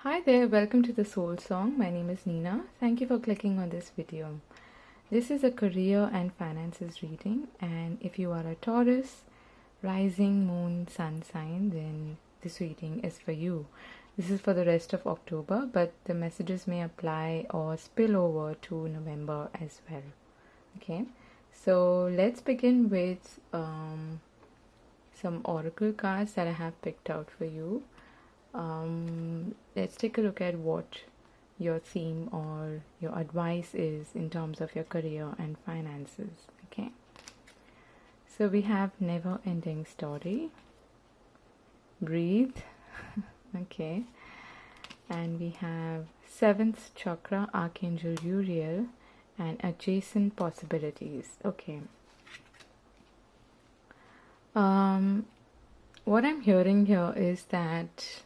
Hi there, welcome to the Soul Song. My name is Nina. Thank you for clicking on this video. This is a career and finances reading, and if you are a Taurus, rising, moon, sun sign, then this reading is for you. This is for the rest of October, but the messages may apply or spill over to November as well. Okay, so let's begin with some oracle cards that I have picked out for you. Let's take a look at what your theme or your advice is in terms of your career and finances. Okay, so we have never ending story, breathe. Okay, and we have seventh chakra, Archangel Uriel, and adjacent possibilities. Okay, what I'm hearing here is that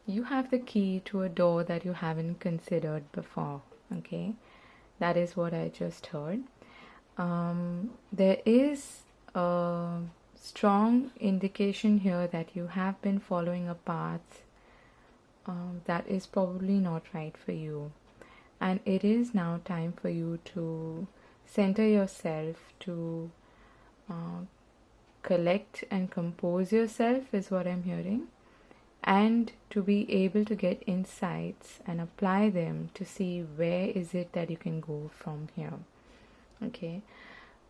you have the key to a door that you haven't considered before. Okay, that is what I just heard. There is a strong indication here that you have been following a path that is probably not right for you, and it is now time for you to center yourself, to collect and compose yourself is what I'm hearing, and to be able to get insights and apply them to see where is it that you can go from here. Okay,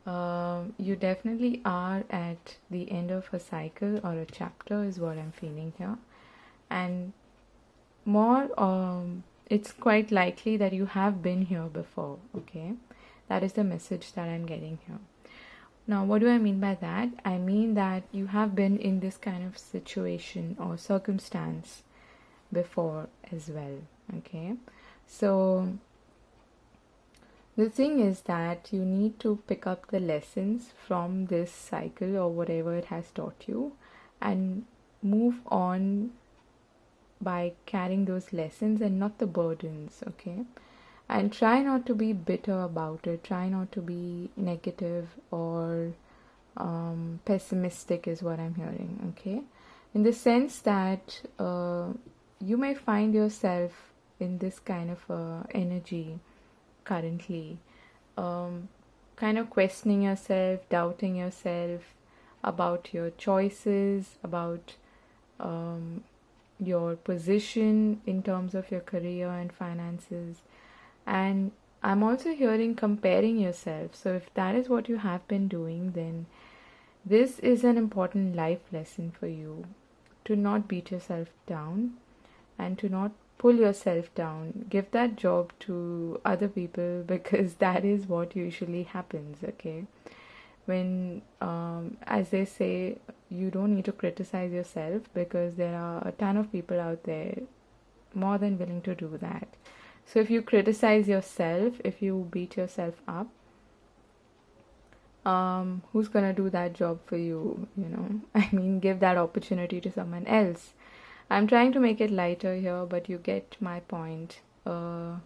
you definitely are at the end of a cycle or a chapter is what I'm feeling here, and more it's quite likely that you have been here before. Okay, that is the message that I'm getting here. Now, what do I mean by that? I mean that you have been in this kind of situation or circumstance before as well. Okay, so the thing is that you need to pick up the lessons from this cycle or whatever it has taught you and move on by carrying those lessons and not the burdens. Okay, and try not to be bitter about it, try not to be negative or pessimistic is what I'm hearing. Okay, in the sense that you may find yourself in this kind of energy currently, kind of questioning yourself, doubting yourself about your choices, about your position in terms of your career and finances. And I'm also hearing comparing yourself. So if that is what you have been doing, then this is an important life lesson for you, to not beat yourself down and to not pull yourself down. Give that job to other people, because that is what usually happens. Okay, when as they say, you don't need to criticize yourself, because there are a ton of people out there more than willing to do that. So if you criticize yourself, if you beat yourself up, who's gonna do that job for you? You know, I mean, give that opportunity to someone else. I'm trying to make it lighter here, but you get my point. The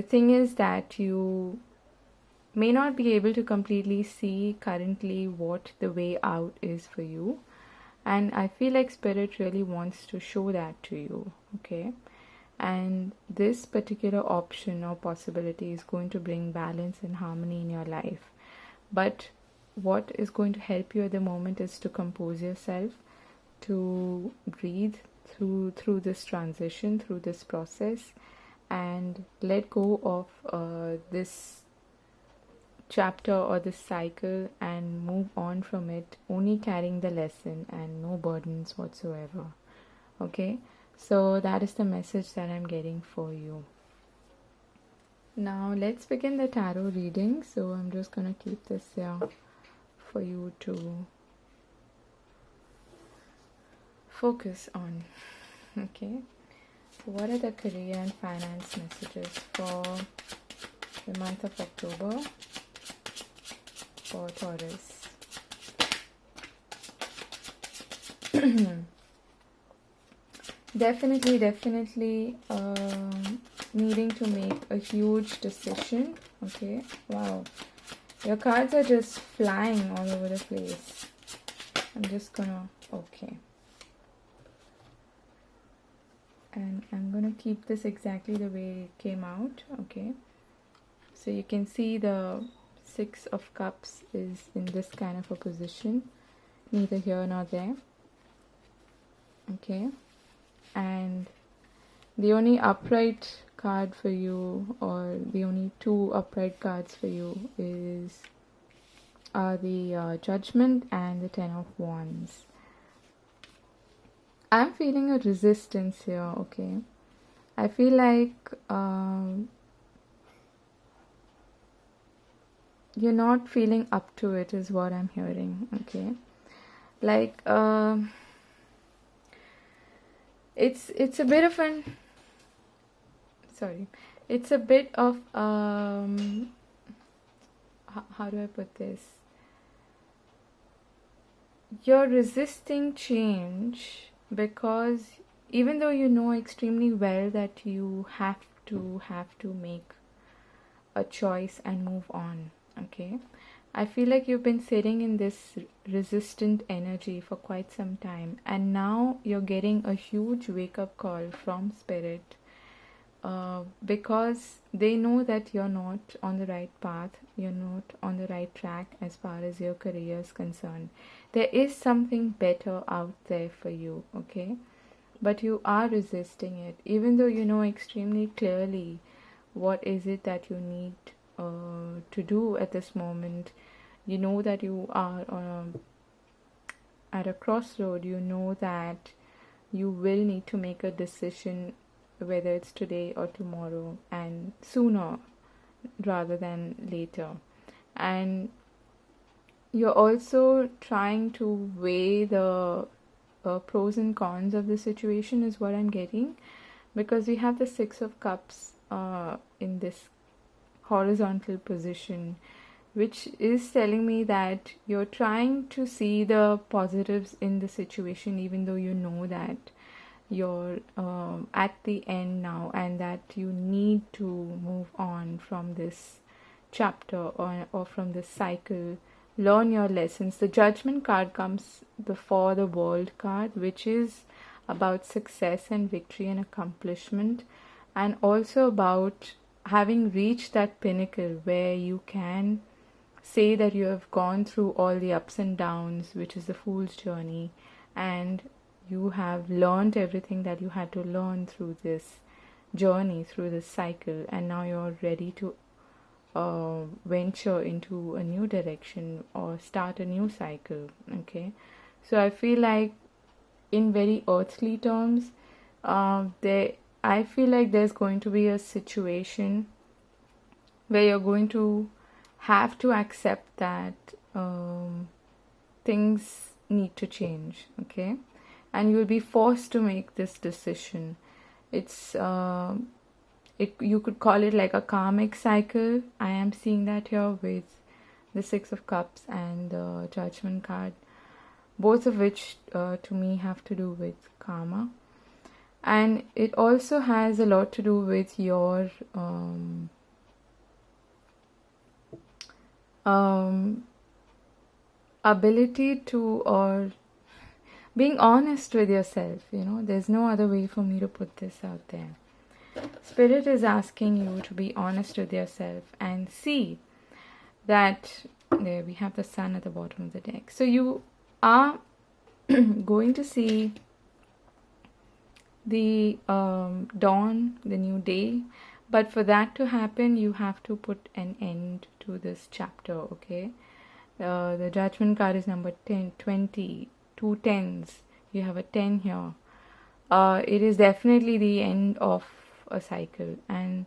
thing is that you may not be able to completely see currently what the way out is for you, and I feel like Spirit really wants to show that to you. Okay, and this particular option or possibility is going to bring balance and harmony in your life. But what is going to help you at the moment is to compose yourself, to breathe through this transition, through this process, and let go of this chapter or this cycle and move on from it, only carrying the lesson and no burdens whatsoever. Okay, so that is the message that I'm getting for you. Now let's begin the tarot reading. So I'm just going to keep this here for you to focus on. Okay, so what are the career and finance messages for the month of October for Taurus? Definitely needing to make a huge decision. Okay, wow, your cards are just flying all over the place. I'm just gonna, okay, and I'm going to keep this exactly the way it came out. Okay, so you can see the 6 of Cups is in this kind of a position, neither here nor there. Okay, and the only upright card for you, or the only 2 upright cards for you, are the Judgment and the 10 of Wands. I'm feeling a resistance here. Okay, I feel like you're not feeling up to it, is what I'm hearing. Okay, like it's a bit of an it's a bit of how do I put this? You're resisting change because even though you know extremely well that you have to make a choice and move on. Okay, I feel like you've been sitting in this resistant energy for quite some time, and now you're getting a huge wake-up call from Spirit, because they know that you're not on the right path, you're not on the right track as far as your career is concerned. There is something better out there for you, okay? But you are resisting it, even though you know extremely clearly what is it that you need to do at this moment. You know that you are at a crossroad. You know that you will need to make a decision, whether it's today or tomorrow, and sooner rather than later. And you're also trying to weigh the pros and cons of the situation, is what I'm getting, because we have the 6 of Cups in this horizontal position, which is telling me that you're trying to see the positives in the situation, even though you know that you're at the end now and that you need to move on from this chapter or from this cycle. Learn your lessons. The Judgment card comes before the World card, which is about success and victory and accomplishment, and also about having reached that pinnacle where you can say that you have gone through all the ups and downs, which is the Fool's journey, and you have learned everything that you had to learn through this journey, through this cycle, and now you're ready to venture into a new direction or start a new cycle. Okay, so I feel like, in very earthly terms, I feel like there's going to be a situation where you're going to have to accept that things need to change. Okay, and you'll be forced to make this decision. It's you could call it like a karmic cycle. I am seeing that here with the 6 of Cups and the Judgment card, both of which to me have to do with karma. And it also has a lot to do with your ability to, or being honest with yourself. There's no other way for me to put this out there. Spirit is asking you to be honest with yourself and see that there we have the Sun at the bottom of the deck. So you are going to see the dawn, the new day, but for that to happen, you have to put an end to this chapter. Okay, the Judgment card is number 10, 20, 2 tens. You have a 10 here. It is definitely the end of a cycle, and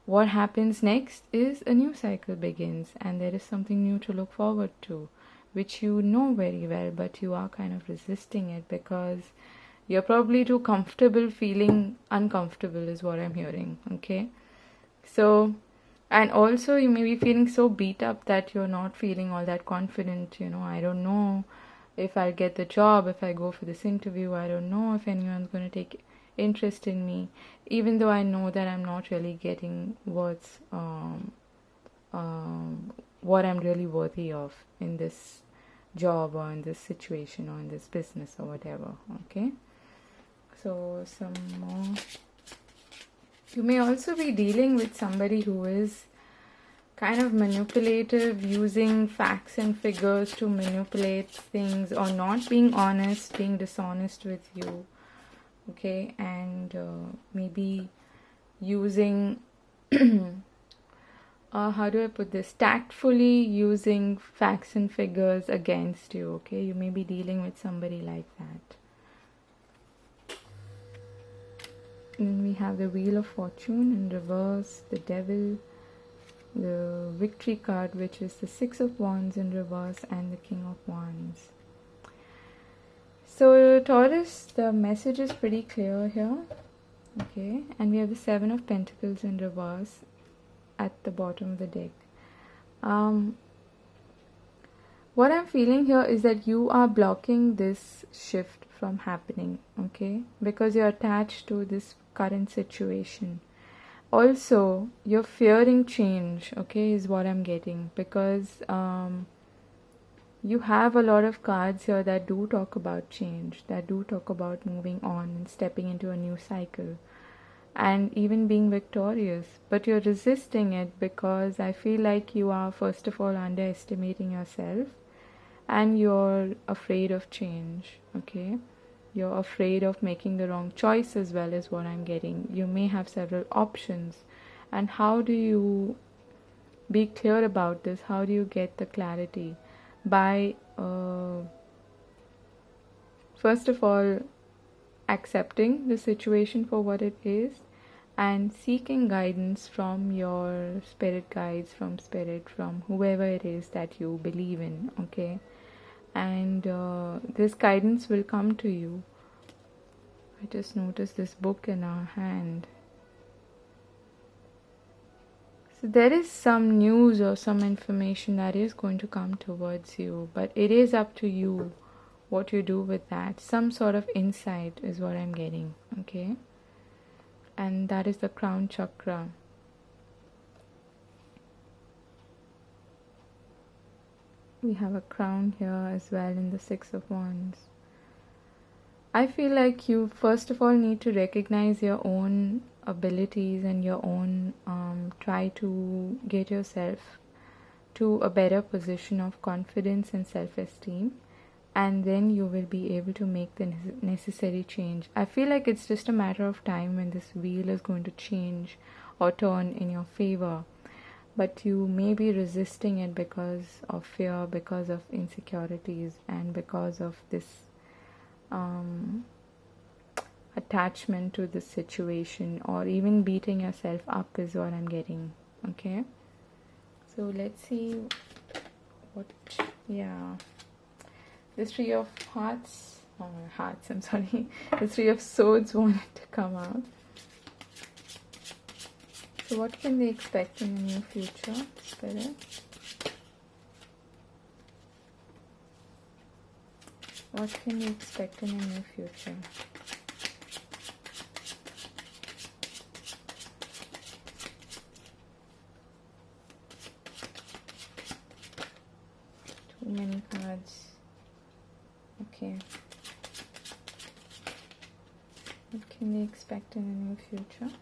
what happens next is a new cycle begins, and there is something new to look forward to, which you know very well, but you are kind of resisting it because you're probably too comfortable feeling uncomfortable, is what I'm hearing. Okay, so, and also you may be feeling so beat up that you're not feeling all that confident. I don't know if I'll get the job, if I go for this interview. I don't know if anyone's going to take interest in me, even though I know that I'm not really getting what I'm really worthy of in this job or in this situation or in this business or whatever. Okay, So some more. You may also be dealing with somebody who is kind of manipulative, using facts and figures to manipulate things, or not being honest, being dishonest with you. Okay, and maybe using how do I put this, tactfully using facts and figures against you. Okay, you may be dealing with somebody like that. And we have the Wheel of Fortune in reverse, the Devil, the Victory card, which is the Six of Wands in reverse, and the King of Wands. So Taurus, the message is pretty clear here. Okay, and we have the Seven of Pentacles in reverse at the bottom of the deck. What I'm feeling here is that you are blocking this shift from happening, okay, because you're attached to this current situation. Also, you're fearing change, okay, is what I'm getting, because you have a lot of cards here that do talk about change, that do talk about moving on and stepping into a new cycle, and even being victorious. But you're resisting it because I feel like you are, first of all, underestimating yourself, and you're afraid of change, okay? You're afraid of making the wrong choice as well, as what I'm getting. You may have several options. And how do you be clear about this? How do you get the clarity? By, first of all, accepting the situation for what it is, and seeking guidance from your spirit guides, from spirit, from whoever it is that you believe in, okay? And this guidance will come to you. I just noticed this book in our hand. So there is some news or some information that is going to come towards you, but it is up to you what you do with that. Some sort of insight is what I'm getting, okay? And that is the crown chakra. We have a crown here as well in the Six of Wands. I feel like you first of all need to recognize your own abilities and your own try to get yourself to a better position of confidence and self-esteem, and then you will be able to make the necessary change. I feel like it's just a matter of time when this wheel is going to change or turn in your favor. But you may be resisting it because of fear, because of insecurities, and because of this attachment to the situation, or even beating yourself up is what I'm getting, okay? So let's see what, yeah. The Three of Hearts, I'm sorry. The Three of Swords wanted to come out. So what can they expect in the near future, Spirit? What can you expect in the near future? Too many cards. Okay. What can they expect in the near future?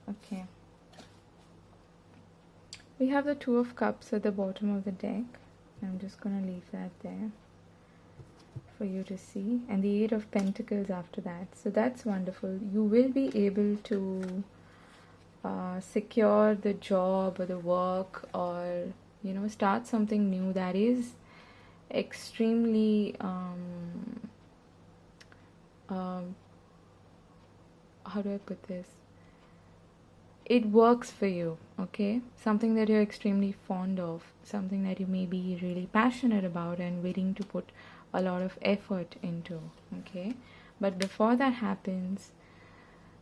Okay. We have the Two of Cups at the bottom of the deck. I'm just going to leave that there for you to see, and the Eight of Pentacles after that. So that's wonderful. You will be able to secure the job or the work, or start something new that is extremely how do I put this, it works for you, okay? Something that you're extremely fond of, something that you may be really passionate about and willing to put a lot of effort into, okay? But before that happens,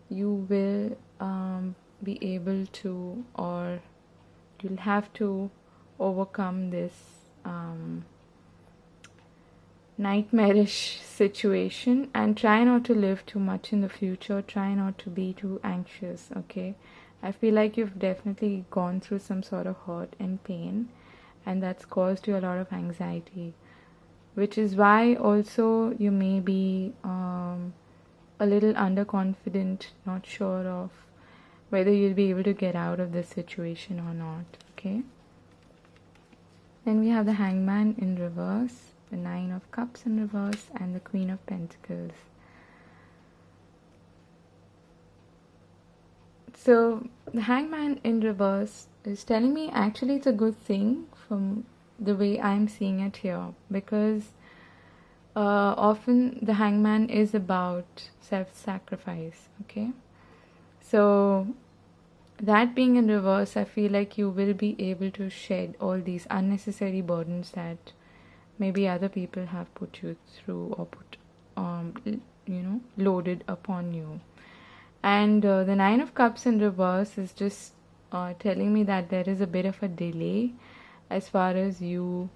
you will be able to, or you'll have to overcome this nightmarish situation, and try not to live too much in the future. Try not to be too anxious, okay? I feel like you've definitely gone through some sort of hurt and pain, and that's caused you a lot of anxiety, which is why also you may be a little underconfident, not sure of whether you'll be able to get out of this situation or not, okay? Then we have the Hangman in reverse, the Nine of Cups in reverse, and the Queen of Pentacles. So the Hangman in reverse is telling me actually it's a good thing from the way I'm seeing it here, because often the Hangman is about self-sacrifice, okay? So that being in reverse, I feel like you will be able to shed all these unnecessary burdens that maybe other people have put you through or put, loaded upon you. And the Nine of Cups in reverse is just telling me that there is a bit of a delay as far as you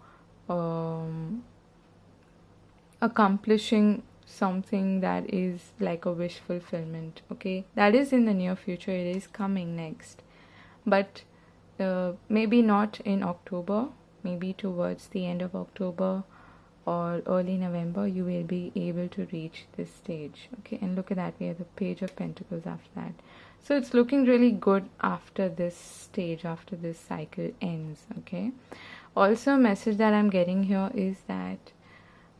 accomplishing something that is like a wish fulfillment, okay? That is in the near future, it is coming next, but maybe not in October, maybe towards the end of October or early November you will be able to reach this stage, okay? And look at that, we have the Page of Pentacles after that. So it's looking really good after this stage, after this cycle ends, okay? Also, a message that I'm getting here is that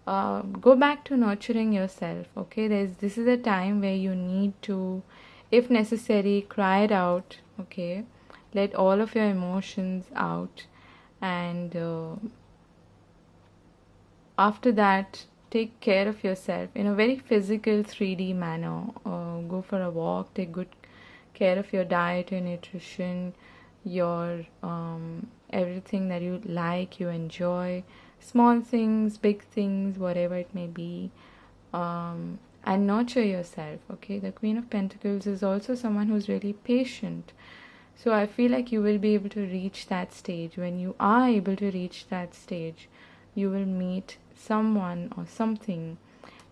go back to nurturing yourself, okay? This is a time where you need to, if necessary, cry it out, okay? Let all of your emotions out, and after that, take care of yourself in a very physical 3D manner. Go for a walk, take good care of your diet, your nutrition, your everything that you like, you enjoy, small things, big things, whatever it may be, and nurture yourself, okay? The Queen of Pentacles is also someone who's really patient. So I feel like you will be able to reach that stage. When you are able to reach that stage, you will meet someone or something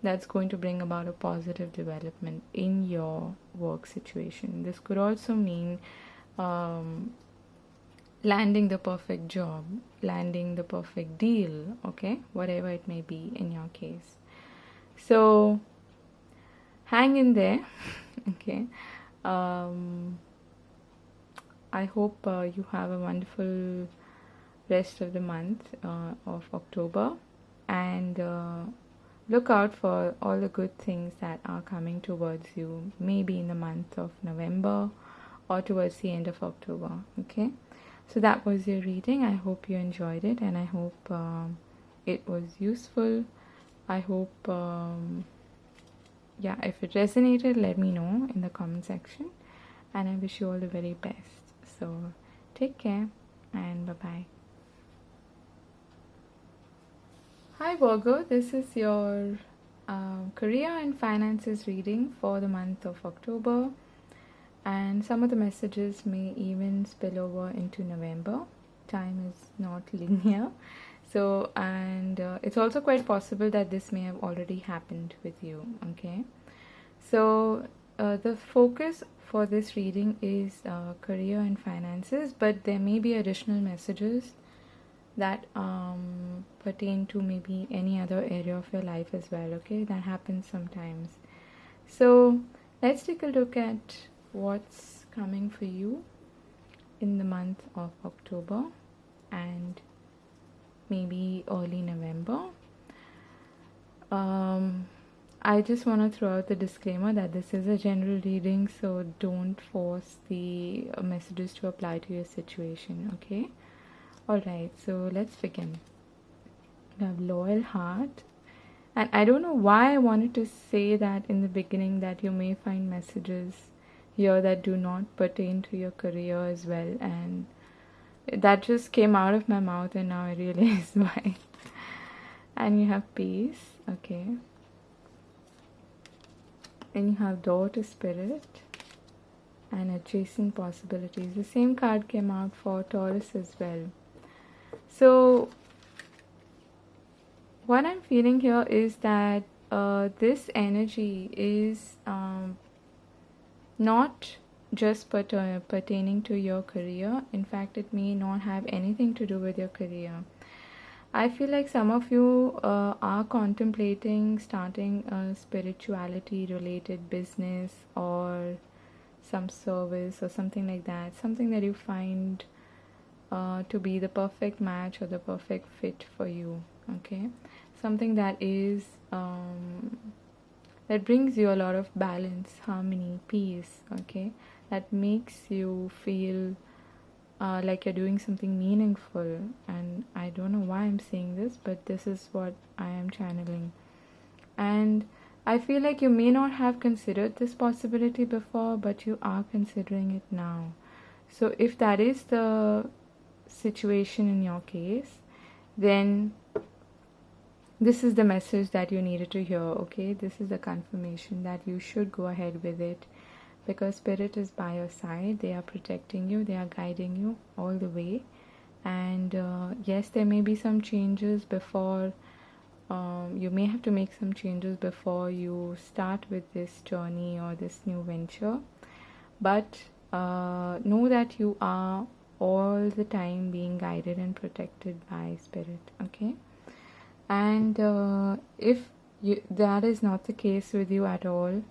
that's going to bring about a positive development in your work situation. This could also mean landing the perfect job, landing the perfect deal, okay? Whatever it may be in your case. So hang in there, okay? I hope you have a wonderful rest of the month of October, and look out for all the good things that are coming towards you, maybe in the month of November or towards the end of October, okay? So that was your reading. I hope you enjoyed it, and I hope it was useful. I hope, if it resonated, let me know in the comment section, and I wish you all the very best. So take care, and bye-bye. Hi Virgo, this is your career and finances reading for the month of October, and some of the messages may even spill over into November. Time is not linear, so it's also quite possible that this may have already happened with you, okay? So the focus for this reading is career and finances, but there may be additional messages that pertain to maybe any other area of your life as well, okay? That happens sometimes. So let's take a look at what's coming for you in the month of October and maybe early November. I just want to throw out the disclaimer that this is a general reading, so don't force the messages to apply to your situation, okay? Alright, so let's begin. We have Loyal Heart, and I don't know why I wanted to say that in the beginning, that you may find messages here that do not pertain to your career as well, and that just came out of my mouth and now I realize why. And you have Peace, okay? Then you have Door to Spirit and Adjacent Possibilities. The same card came out for Taurus as well. So what I'm feeling here is that this energy is not just pertaining to your career. In fact, it may not have anything to do with your career. I feel like some of you are contemplating starting a spirituality related business or some service or something like that, something that you find to be the perfect match or the perfect fit for you. Okay, something that is that brings you a lot of balance, harmony, peace. Okay, that makes you feel like you're doing something meaningful. And I don't know why I'm saying this, but this is what I am channeling. And I feel like you may not have considered this possibility before, but you are considering it now. So if that is the situation in your case, then this is the message that you needed to hear. Okay, this is the confirmation that you should go ahead with it, because spirit is by your side. They are protecting you, they are guiding you all the way. And yes, there may be some changes before you may have to make some changes before you start with this journey or this new venture, but know that you are all the time being guided and protected by spirit. Okay, and if that is not the case with you at all,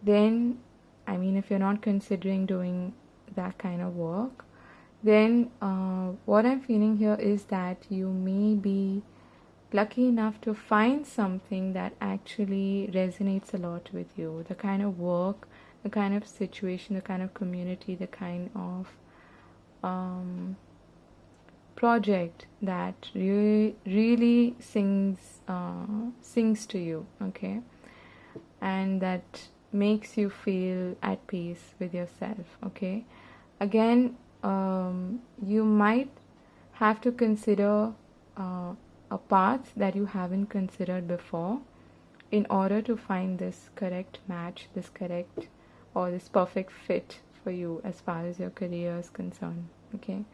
then I mean, if you're not considering doing that kind of work, then what I'm feeling here is that you may be lucky enough to find something that actually resonates a lot with you. The kind of work, the kind of situation, the kind of community, the kind of project that really sings to you. Okay, and that makes you feel at peace with yourself. Okay, again, you might have to consider a path that you haven't considered before in order to find this correct match, this correct or this perfect fit for you as far as your career is concerned. Okay,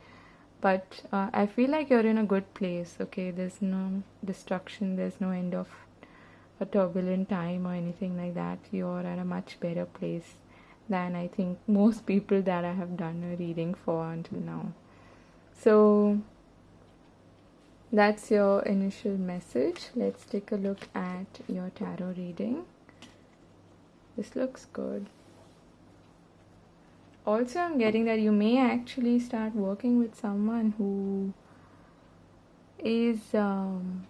but I feel like you're in a good place. Okay, there's no destruction, there's no end of a turbulent time or anything like that. You're at a much better place than I think most people that I have done a reading for until now. So that's your initial message. Let's take a look at your tarot reading. This looks good. Also, I'm getting that you may actually start working with someone who is on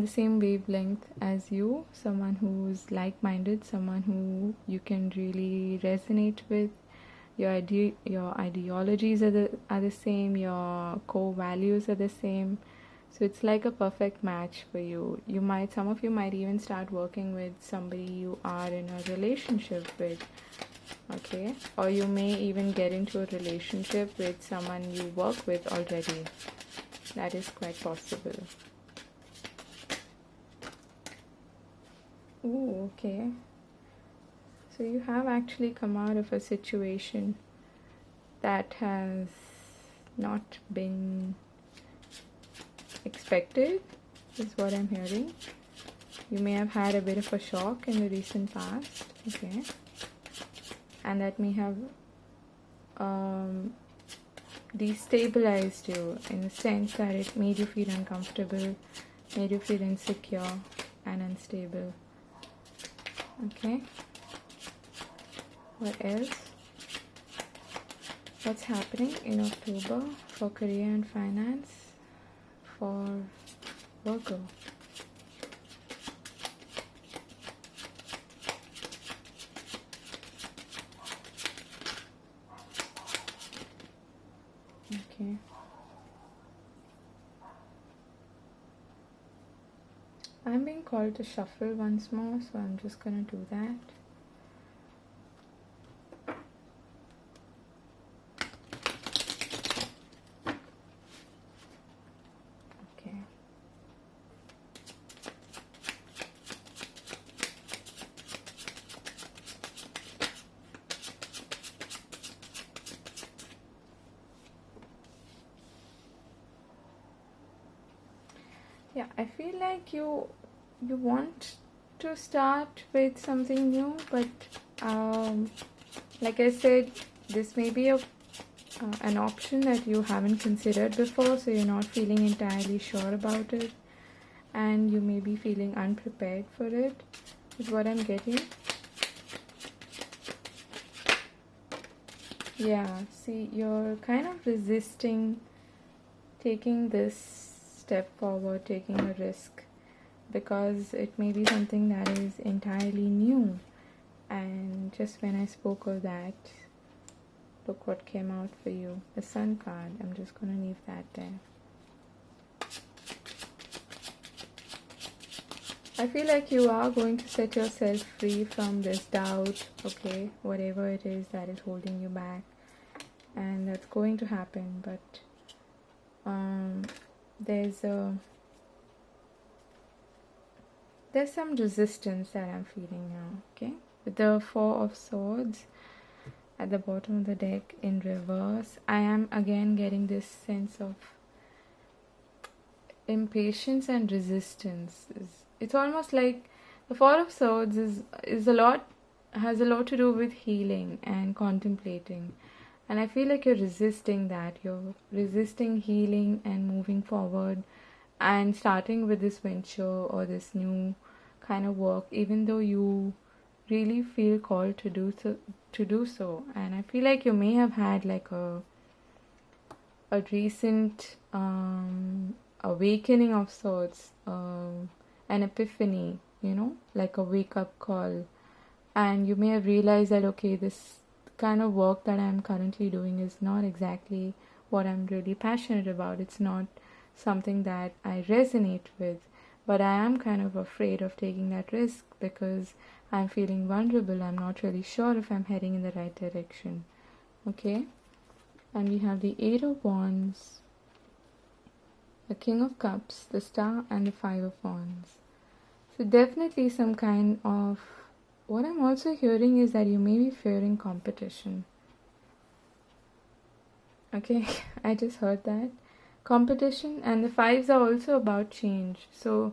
the same wavelength as you, someone who's like-minded, someone who you can really resonate with. Your ideologies are the same, your core values are the same. So it's like a perfect match for you. Some of you might even start working with somebody you are in a relationship with. Okay, or you may even get into a relationship with someone you work with already. That is quite possible. Ooh, okay. So you have actually come out of a situation that has not been expected, is what I'm hearing. You may have had a bit of a shock in the recent past. Okay, and that may have destabilized you in the sense that it made you feel uncomfortable, made you feel insecure and unstable. Okay, what else? What's happening in October for career and finance for Virgo? Okay. I'm being called to shuffle once more, so I'm just gonna do that. Okay. Yeah, I feel like you want to start with something new, but like I said, this may be an option that you haven't considered before, so you're not feeling entirely sure about it, and you may be feeling unprepared for it, is what I'm getting. Yeah, see, you're kind of resisting taking this step forward, taking a risk, because it may be something that is entirely new. And just when I spoke of that, look what came out for you. The Sun card. I'm just going to leave that there. I feel like you are going to set yourself free from this doubt, okay, whatever it is that is holding you back. And that's going to happen, but there's some resistance that I'm feeling now, okay? With the Four of Swords at the bottom of the deck in reverse, I am again getting this sense of impatience and resistance. It's almost like the Four of Swords has a lot to do with healing and contemplating. And I feel like you're resisting that. You're resisting healing and moving forward and starting with this venture or this new kind of work, even though you really feel called to do so. And I feel like you may have had like a recent awakening of sorts, an epiphany, like a wake-up call. And you may have realized that, okay, this kind of work that I'm currently doing is not exactly what I'm really passionate about. It's not something that I resonate with, but I am kind of afraid of taking that risk because I'm feeling vulnerable. I'm not really sure if I'm heading in the right direction. Okay, and we have the Eight of Wands, the King of Cups, the Star, and the Five of Wands. So definitely some kind of, what I'm also hearing is that you may be fearing competition. Okay, I just heard that. Competition, and the fives are also about change. So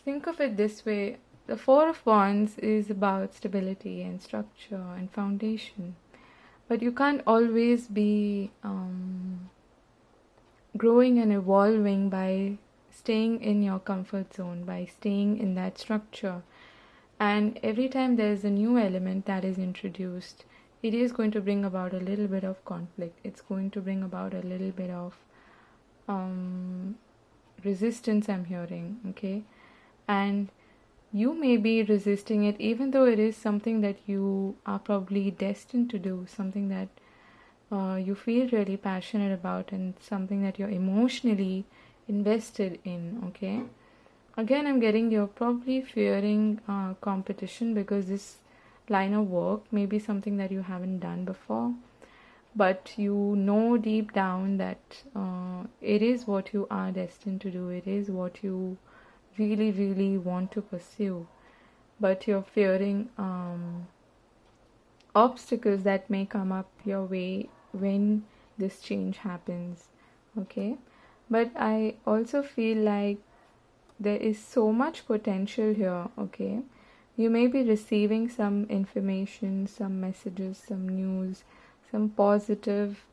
think of it this way. The Four of Wands is about stability and structure and foundation. But you can't always be growing and evolving by staying in your comfort zone, by staying in that structure. And every time there's a new element that is introduced, it is going to bring about a little bit of conflict. It's going to bring about a little bit of resistance, I'm hearing, okay? And you may be resisting it even though it is something that you are probably destined to do, something that you feel really passionate about and something that you're emotionally invested in, okay? Again, I'm getting you're probably fearing competition because this line of work may be something that you haven't done before, but you know deep down that it is what you are destined to do. It is what you really, really want to pursue, but you're fearing obstacles that may come up your way when this change happens, okay? But I also feel like there is so much potential here, okay? You may be receiving some information, some messages, some news, some positive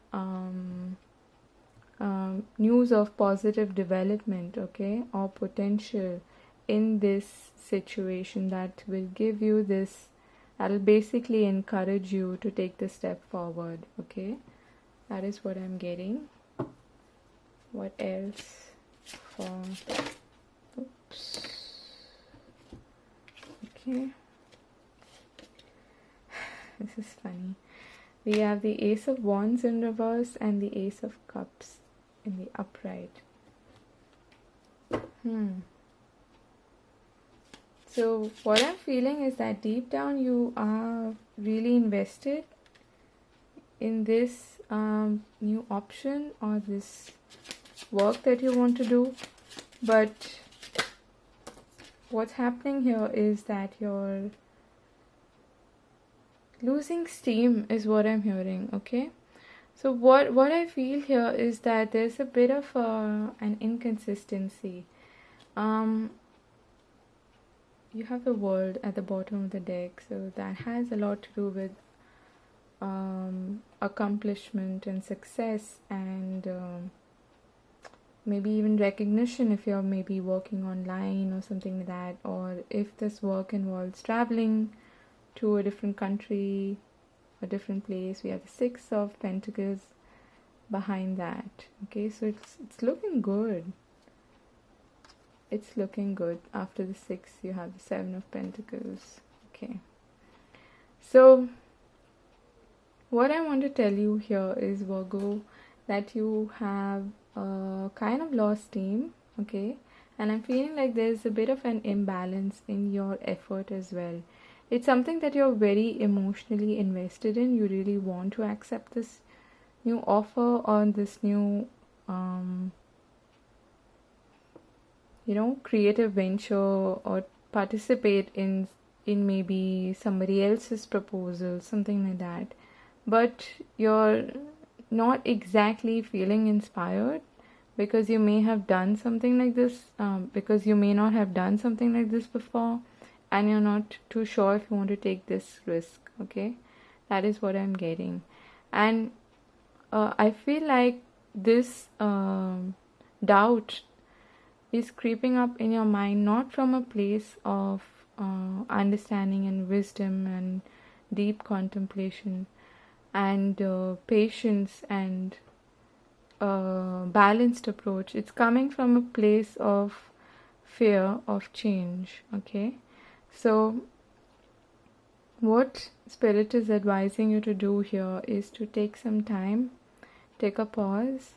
news of positive development, okay, or potential in this situation that will give you this, that will basically encourage you to take the step forward, okay? That is what I'm getting. What else for... Oops. Okay. This is funny. We have the Ace of Wands in reverse and the Ace of Cups in the upright. So what I'm feeling is that deep down you are really invested in this new option or this work that you want to do, but what's happening here is that you're losing steam is what I'm hearing, okay? So what I feel here is that there's a bit of an inconsistency. Um, you have the world at the bottom of the deck, so that has a lot to do with accomplishment and success, and maybe even recognition if you're maybe working online or something like that, or if this work involves traveling to a different country, a different place. We have the Six of Pentacles behind that. Okay, so it's looking good. It's looking good. After the Six, you have the Seven of Pentacles. Okay, so what I want to tell you here is, Virgo, that you have kind of lost steam. Okay, and I'm feeling like there's a bit of an imbalance in your effort as well. It's something that you're very emotionally invested in. You really want to accept this new offer or this new creative venture, or participate in maybe somebody else's proposal, something like that, but you're not exactly feeling inspired because you may have done something like this, because you may not have done something like this before, and you're not too sure if you want to take this risk. Okay, that is what I'm getting. And I feel like this doubt is creeping up in your mind, not from a place of understanding and wisdom and deep contemplation and patience and balanced approach. It's coming from a place of fear of change. Okay, so what Spirit is advising you to do here is to take some time, take a pause,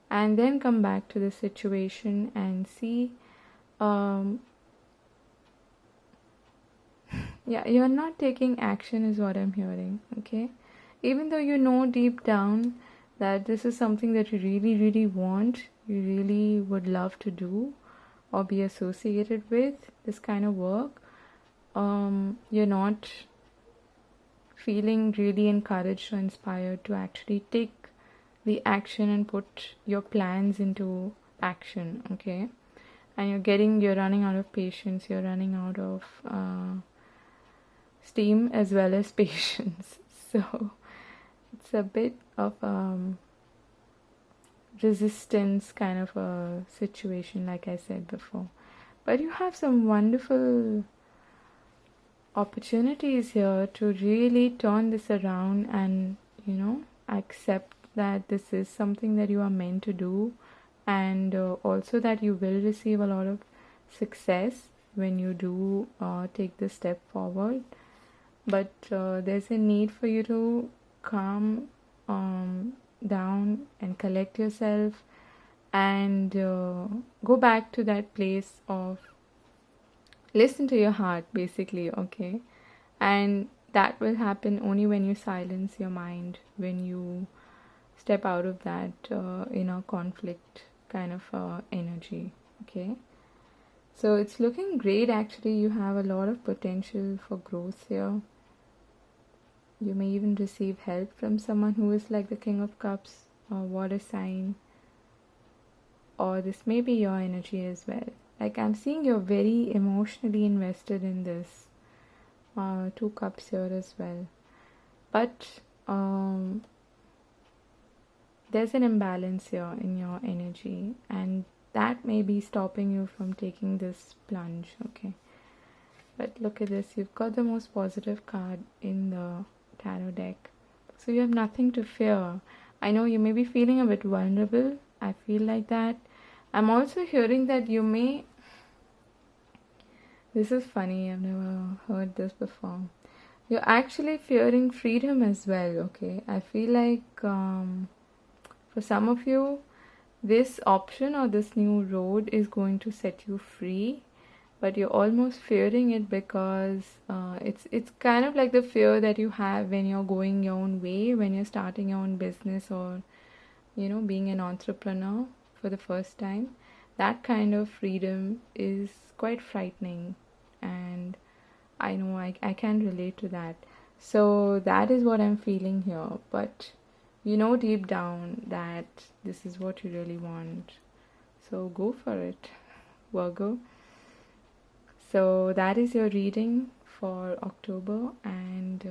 and then come back to the situation and see. Yeah, you're not taking action is what I'm hearing. Okay, even though you know deep down that this is something that you really, really want, you really would love to do or be associated with this kind of work, you're not feeling really encouraged or inspired to actually take the action and put your plans into action. Okay, and you're running out of patience, you're running out of steam as well as patience. So it's a bit of resistance kind of a situation, like I said before, but you have some wonderful opportunities here to really turn this around and accept that this is something that you are meant to do, and also that you will receive a lot of success when you do take this step forward. But there's a need for you to calm down and collect yourself and go back to that place of listen to your heart, basically. Okay, and that will happen only when you silence your mind, when you step out of that inner conflict kind of energy. Okay, so it's looking great. Actually, you have a lot of potential for growth here. You may even receive help from someone who is like the King of Cups or water sign, or this may be your energy as well. Like, I'm seeing you're very emotionally invested in this. Two cups here as well. But there's an imbalance here in your energy, and that may be stopping you from taking this plunge. Okay, but look at this. You've got the most positive card in the tarot deck. So you have nothing to fear. I know you may be feeling a bit vulnerable. I feel like that. I'm also hearing that you may... This is funny. I've never heard this before. You're actually fearing freedom as well. Okay, I feel like for some of you, this option or this new road is going to set you free, but you're almost fearing it because it's kind of like the fear that you have when you're going your own way, when you're starting your own business, or being an entrepreneur for the first time. That kind of freedom is quite frightening, and I know I can relate to that. So that is what I'm feeling here. But you know deep down that this is what you really want. So go for it, Virgo. So that is your reading for October, and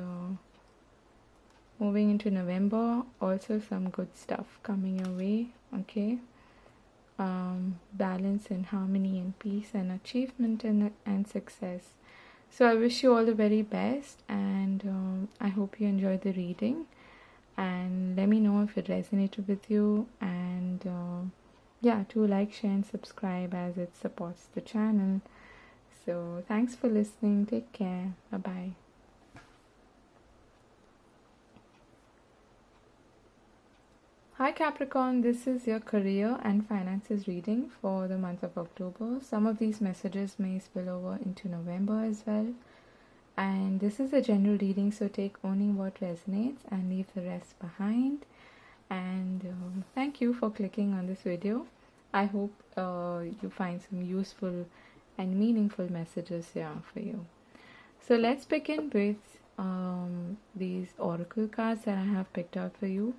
moving into November, also some good stuff coming your way. Okay, balance and harmony and peace and achievement and success. So I wish you all the very best, and I hope you enjoyed the reading, and let me know if it resonated with you, and yeah, do like, share and subscribe as it supports the channel. So thanks for listening. Take care. Bye bye. Hi Capricorn, this is your career and finances reading for the month of October. Some of these messages may spill over into November as well. And this is a general reading, so take only what resonates and leave the rest behind. And thank you for clicking on this video. I hope you find some useful and meaningful messages here for you. So let's begin with these oracle cards that I have picked out for you,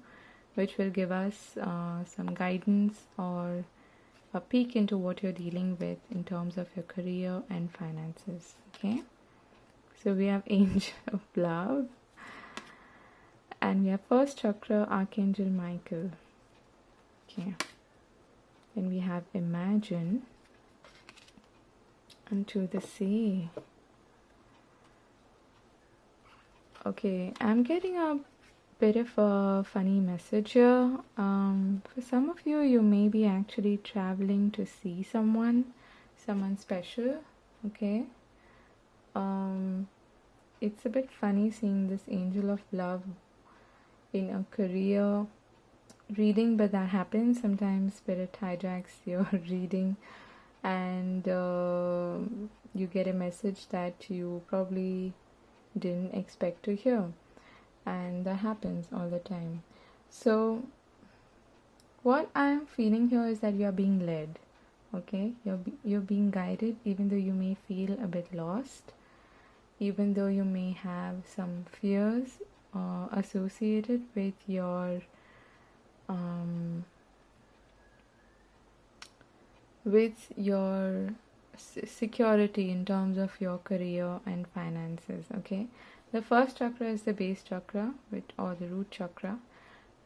which will give us some guidance or a peek into what you're dealing with in terms of your career and finances. Okay, so we have Angel of Love, and we have first chakra, Archangel Michael. Okay, then we have Imagine, Unto the Sea. Okay, I'm getting a bit of a funny message here. For some of you, you may be actually traveling to see someone special. Okay, it's a bit funny seeing this Angel of Love in a career reading, but that happens sometimes. Spirit hijacks your reading, and you get a message that you probably didn't expect to hear, and that happens all the time. So what I'm feeling here is that you are being led. Okay, you're being guided, even though you may feel a bit lost, even though you may have some fears associated with your security in terms of your career and finances. Okay, the first chakra is the base chakra, or the root chakra,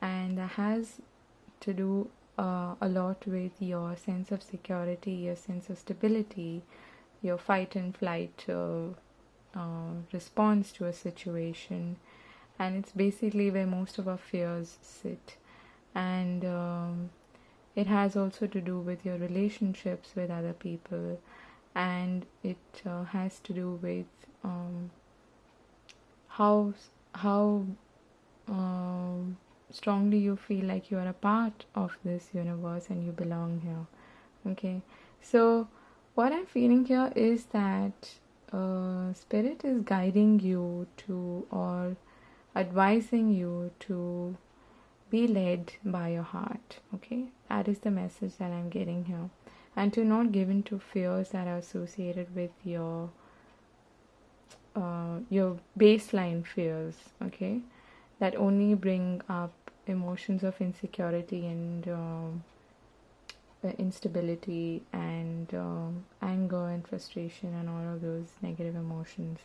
and that has to do a lot with your sense of security, your sense of stability, your fight and flight response to a situation, and it's basically where most of our fears sit. And it has also to do with your relationships with other people, and it has to do with how strongly you feel like you are a part of this universe and you belong here. Okay, so what I'm feeling here is that Spirit is guiding you to, or advising you to, be led by your heart. Okay, that is the message that I'm getting here, and to not give in to fears that are associated with your baseline fears. Okay, that only bring up emotions of insecurity and instability and anger and frustration and all of those negative emotions.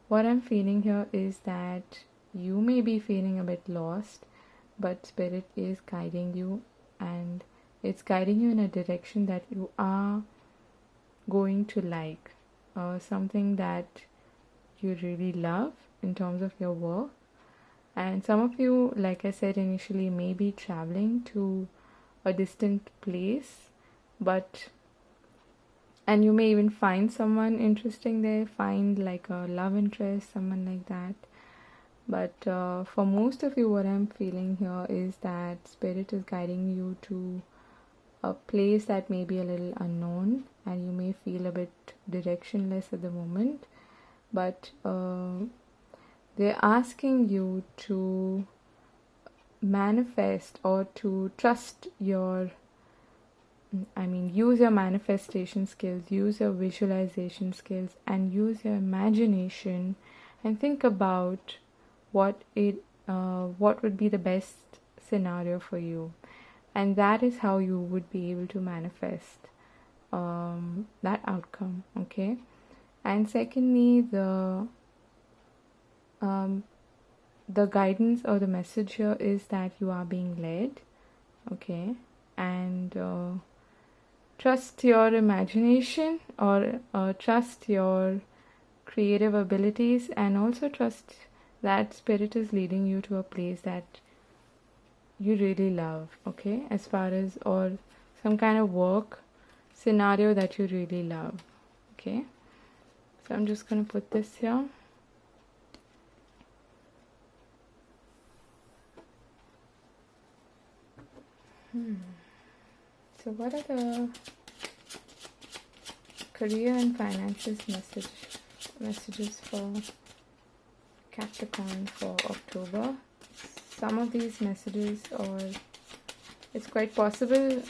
What I'm feeling here is that you may be feeling a bit lost, but Spirit is guiding you, and it's guiding you in a direction that you are going to like, something that you really love in terms of your work. And some of you, like I said initially, may be traveling to a distant place, and you may even find someone interesting there, find like a love interest, someone like that. But for most of you, what I'm feeling here is that Spirit is guiding you to a place that may be a little unknown, and you may feel a bit directionless at the moment, but they're asking you to manifest, or to trust use your manifestation skills, use your visualization skills, and use your imagination, and think about what would be the best scenario for you, and that is how you would be able to manifest that outcome. Okay. And secondly, the guidance or the message here is that you are being led. Okay. And trust your imagination, or trust your creative abilities, and also trust that spirit is leading you to a place that you really love. Okay, as far as, or some kind of work scenario that you really love. Okay, so I'm just going to put this here. So what are the career and finances messages for Capricorn for October? Some of these messages, or it's quite possible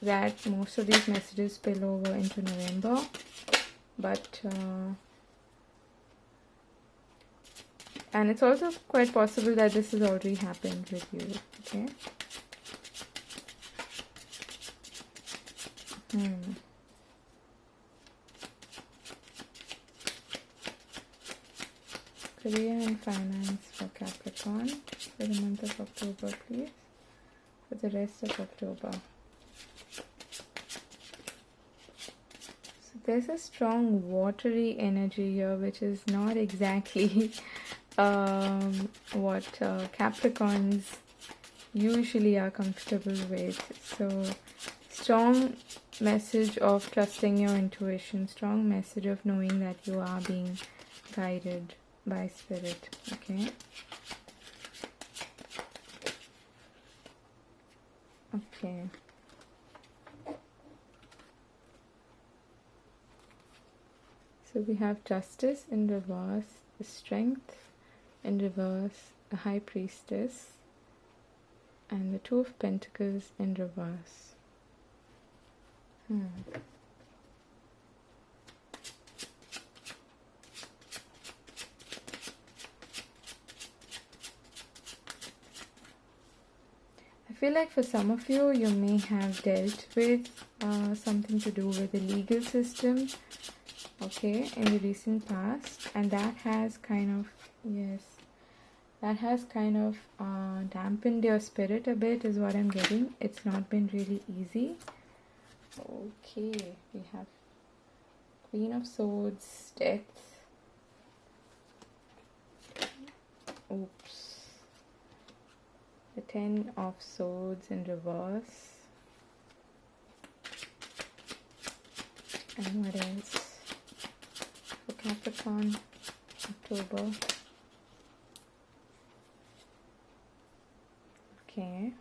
that most of these messages spill over into November, but and it's also quite possible that this has already happened with you. Okay. Career and finance for Capricorn for the month of October, please. For the rest of October. So there's a strong watery energy here, which is not exactly what Capricorns usually are comfortable with. So strong message of trusting your intuition, strong message of knowing that you are being guided by spirit. Okay. Okay. So we have justice in reverse, the strength in reverse, the high priestess, and the two of pentacles in reverse. I feel like for some of you, you may have dealt with something to do with the legal system, okay, in the recent past, and that has kind of dampened your spirit a bit, is what I'm getting. It's not been really easy. Okay, we have Queen of Swords, Death. Oops. The Ten of Swords in reverse. And what else? For Capricorn, October. Okay.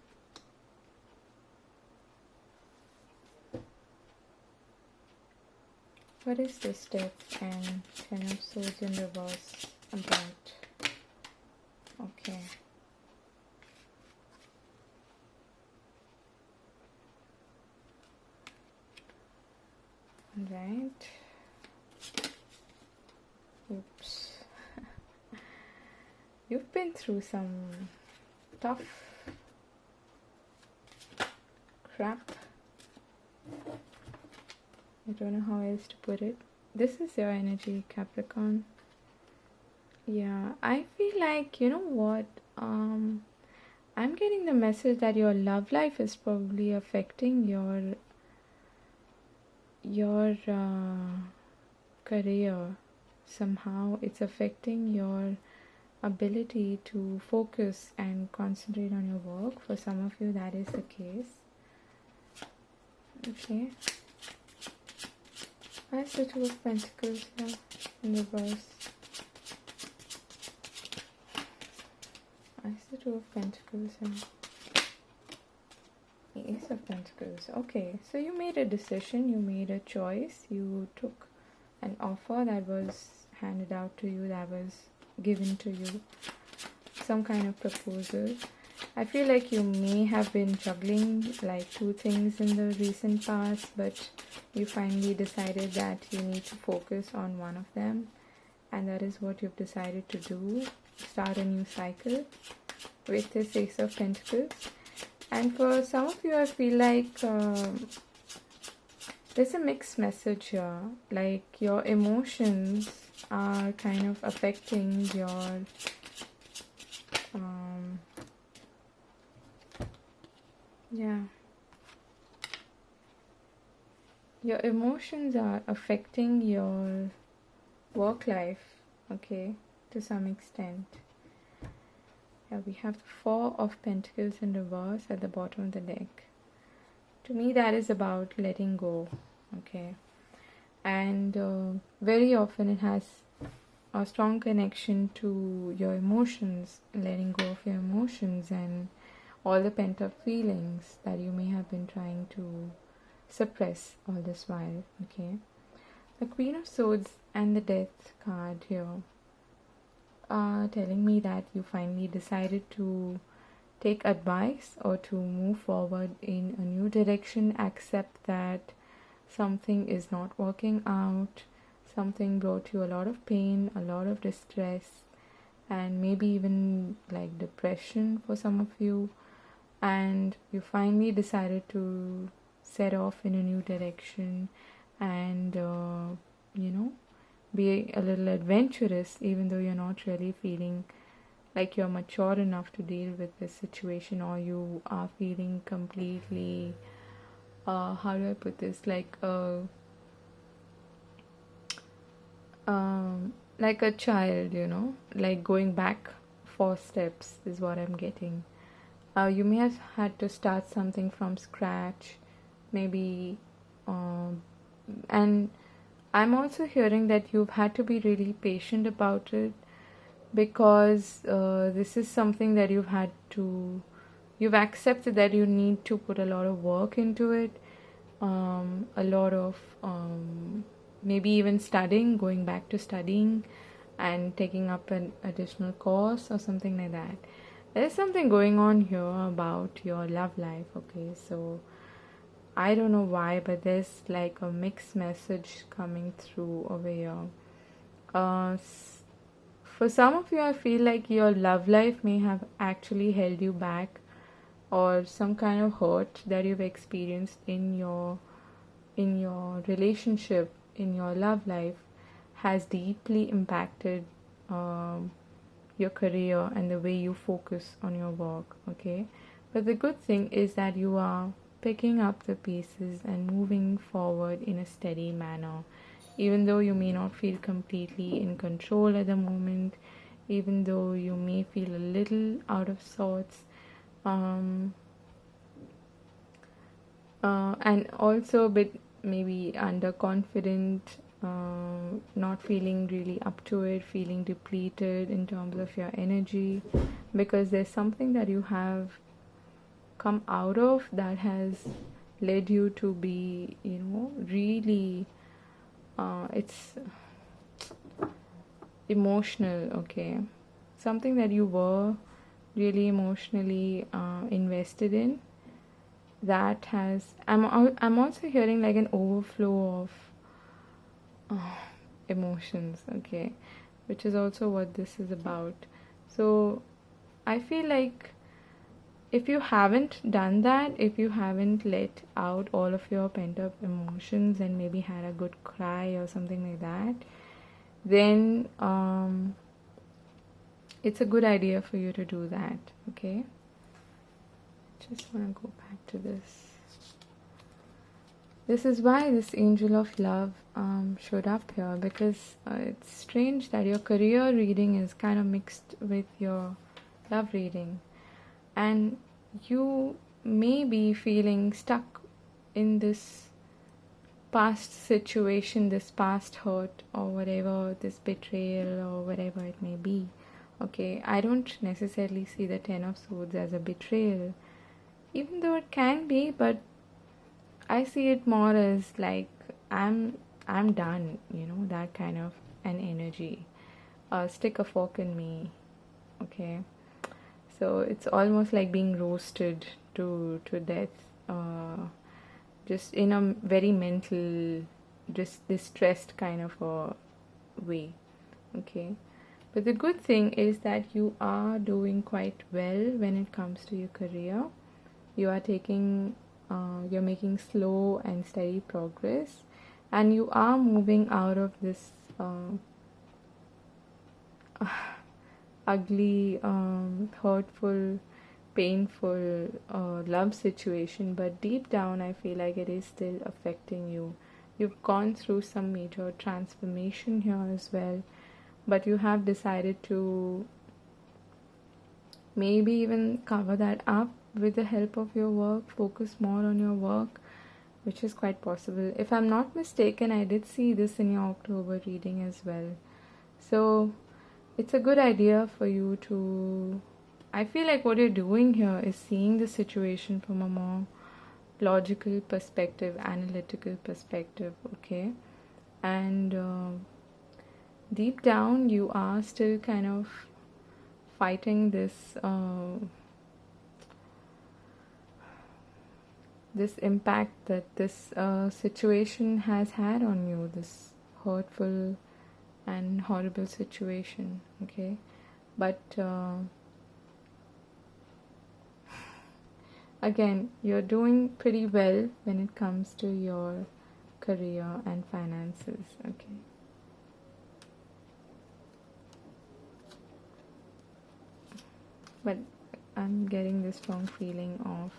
What is this Death and Ten of Swords in reverse about? Okay. Right. Oops. You've been through some tough crap. I don't know how else to put it. This is your energy, Capricorn. Yeah, I feel like, you know what? I'm getting the message that your love life is probably affecting your career. Somehow it's affecting your ability to focus and concentrate on your work. For some of you, that is the case. Okay. Why is the Two of Pentacles here in reverse? Why is the Two of Pentacles here? The Ace of Pentacles. Okay, so you made a decision, you made a choice, you took an offer that was handed out to you, that was given to you, some kind of proposal. I feel like you may have been juggling like two things in the recent past, but you finally decided that you need to focus on one of them, and that is what you've decided to do. Start a new cycle. with this Ace of Pentacles. And for some of you, I feel like there's a mixed message here. Like your emotions are kind of affecting your your emotions are affecting your work life, okay, to some extent. Yeah, we have the Four of Pentacles in reverse at the bottom of the deck. To me, that is about letting go, okay. And very often it has a strong connection to your emotions, letting go of your emotions and all the pent-up feelings that you may have been trying to suppress all this while, okay. The Queen of Swords and the Death card here are telling me that you finally decided to take advice or to move forward in a new direction, accept that something is not working out, something brought you a lot of pain, a lot of distress, and maybe even like depression for some of you, and you finally decided to set off in a new direction and be a little adventurous, even though you're not really feeling like you're mature enough to deal with this situation, or you are feeling completely how do I put this, like a child, like going back 4 steps is what I'm getting. You may have had to start something from scratch, maybe, and I'm also hearing that you've had to be really patient about it, because this is something that you've accepted that you need to put a lot of work into it, a lot of maybe even going back to studying and taking up an additional course or something like that. There's something going on here about your love life, okay? So I don't know why, but there's like a mixed message coming through over here. For some of you, I feel like your love life may have actually held you back, or some kind of hurt that you've experienced in your relationship, in your love life, has deeply impacted your career and the way you focus on your work, okay? But the good thing is that you are picking up the pieces and moving forward in a steady manner, even though you may not feel completely in control at the moment, even though you may feel a little out of sorts, and also a bit maybe underconfident, not feeling really up to it, feeling depleted in terms of your energy, because there's something that you have come out of that has led you to be, really, it's emotional, okay? Something that you were really emotionally invested in, that has, I'm also hearing like an overflow of emotions, okay, which is also what this is about. So I feel like if you haven't done that, if you haven't let out all of your pent up emotions and maybe had a good cry or something like that, then it's a good idea for you to do that, okay? Just want to go back to this. This is why this Angel of Love showed up here, because it's strange that your career reading is kind of mixed with your love reading, and you may be feeling stuck in this past situation, this past hurt or whatever, this betrayal or whatever it may be, okay? I don't necessarily see the Ten of Swords as a betrayal, even though it can be, but I see it more as like I'm done, that kind of an energy. Stick a fork in me, okay? So it's almost like being roasted to death, just in a very mental, just distressed kind of a way, okay? But the good thing is that you are doing quite well when it comes to your career. You are you're making slow and steady progress, and you are moving out of this ugly, hurtful, painful love situation. But deep down, I feel like it is still affecting you. You've gone through some major transformation here as well, but you have decided to maybe even cover that up with the help of your work, focus more on your work, which is quite possible. If I'm not mistaken, I did see this in your October reading as well. So it's a good idea for you to, I feel like what you're doing here is seeing the situation from a more logical perspective, analytical perspective, okay? And deep down, you are still kind of fighting this this impact that this situation has had on you, this hurtful and horrible situation, okay? But again, you're doing pretty well when it comes to your career and finances, okay? But I'm getting this strong feeling of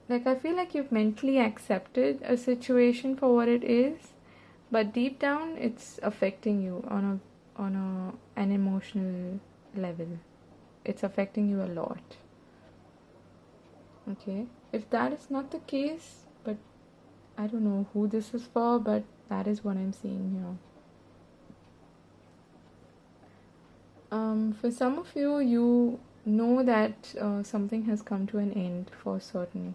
like I feel like you've mentally accepted a situation for what it is, but deep down it's affecting you on an emotional level. It's affecting you a lot. Okay? If that is not the case, but I don't know who this is for, but that is what I'm seeing here. For some of you, you know that something has come to an end for certain,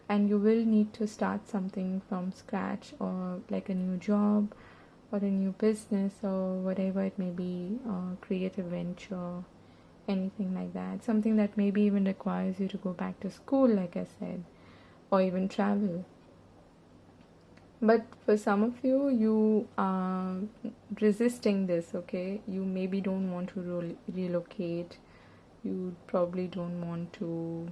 and you will need to start something from scratch, or like a new job or a new business or whatever it may be, creative venture, anything like that. Something that maybe even requires you to go back to school, like I said, or even travel. But for some of you, you are resisting this, okay? You maybe don't want to relocate. You probably don't want to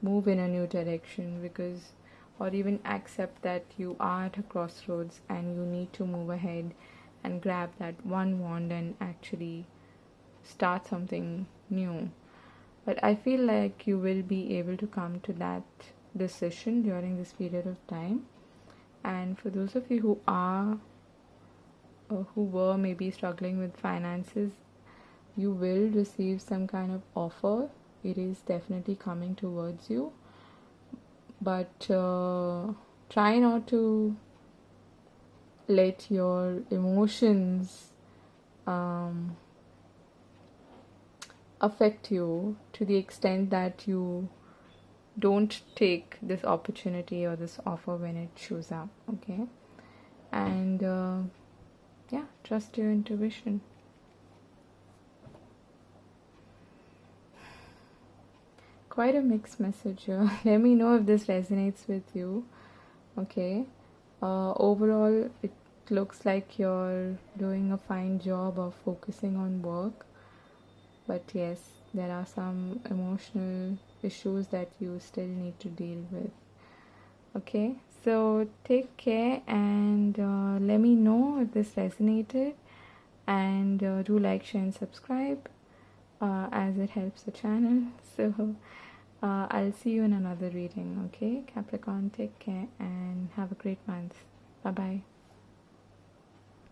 move in a new direction, because, or even accept that you are at a crossroads and you need to move ahead and grab that one wand and actually start something new. But I feel like you will be able to come to that decision during this period of time. And for those of you who are or who were maybe struggling with finances, you will receive some kind of offer. It is definitely coming towards you, but try not to let your emotions affect you to the extent that you don't take this opportunity or this offer when it shows up, okay? And yeah, trust your intuition. Quite a mixed message here. Let me know if this resonates with you, okay? Overall, it looks like you're doing a fine job of focusing on work, but yes, there are some emotional issues that you still need to deal with, okay? So take care, and let me know if this resonated, and do like, share and subscribe, as it helps the channel. So I'll see you in another reading, okay? Capricorn, take care and have a great month. Bye bye.